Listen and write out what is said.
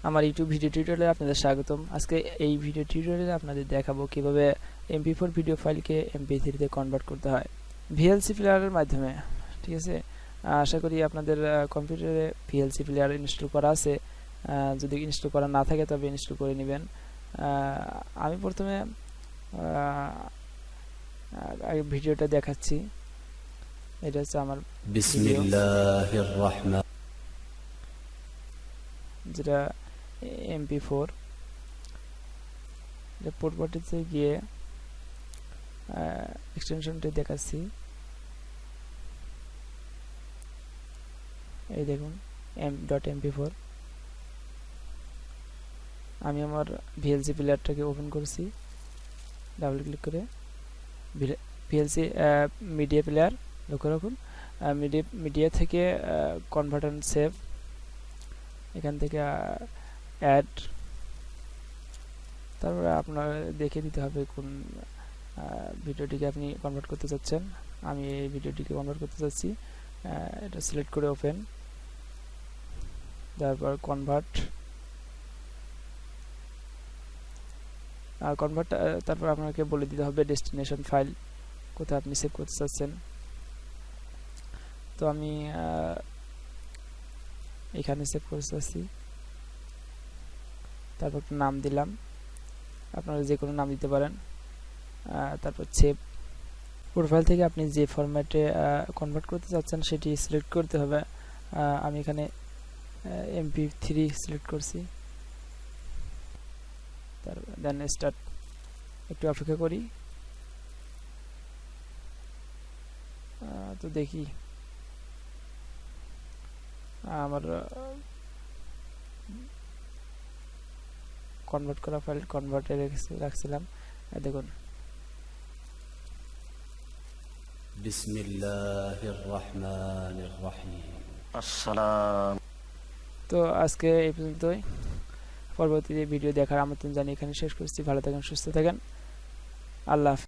আমার YouTube video টিউটোরিয়ালে আপনাদের স্বাগতম। আজকে এই ভিডিও টিউটোরিয়ালে আপনাদের দেখাবো কিভাবে mp4 ভিডিও ফাইলকে mp3 তে কনভার্ট করতে হয় VLC প্লেয়ারের মাধ্যমে। ঠিক আছে, আশা করি আপনাদের কম্পিউটারে VLC প্লেয়ার ইনস্টল করা আছে। যদি ইনস্টল করা না থাকে তবে ইনস্টল করে নেবেন। আমি প্রথমে আগে ভিডিওটা দেখাচ্ছি। এটা হচ্ছে আমার বিসমিল্লাহির রহমান, যেটা mp4। পোর্টপাটিতে গিয়ে এক্সটেনশনটি দেখাচ্ছি। এই দেখুন m.mp4। আমি আমার VLC প্লেয়ারটাকে ওপেন করছি, ডাবল ক্লিক করে VLC মিডিয়া প্লেয়ার। লক্ষ্য রাখুন মিডিয়া থেকে কনভার্ট এন্ড সেভ, এখান থেকে অ্যাড। তারপরে আপনার দেখে দিতে হবে কোন ভিডিওটিকে আপনি কনভার্ট করতে চাচ্ছেন। আমি এই ভিডিওটিকে কনভার্ট করতে চাচ্ছি। এটা সিলেক্ট করে ওপেন, তারপর কনভার্ট। তারপর আপনাকে বলে দিতে হবে ডেস্টিনেশন ফাইল কোথায় আপনি সেভ করতে চাচ্ছেন। তো আমি এখানে সেভ করতে চাচ্ছি। তারপর একটা নাম দিলাম, আপনারা যে কোনো নাম দিতে পারেন। তারপর সেভ। প্রোফাইল থেকে আপনি যে ফরম্যাটে কনভার্ট করতে চাচ্ছেন সেটি সিলেক্ট করতে হবে। আমি এখানে mp3 সিলেক্ট করছি। তারপর দেন স্টার্ট। একটু অপেক্ষা করি। তো দেখি আমার কনভার্ট করা ফাইল কনভার্টে রাখছিলাম। দেখুন বিসমিল্লাহির রহমানির রহিম। আসসালাম। তো আজকে এই পর্যন্তই। পরবর্তী ভিডিও দেখার আমন্ত্রণ জানিয়ে এখানে শেষ করছি। ভালো থাকেন, সুস্থ থাকেন। আল্লাহ হাফেজ।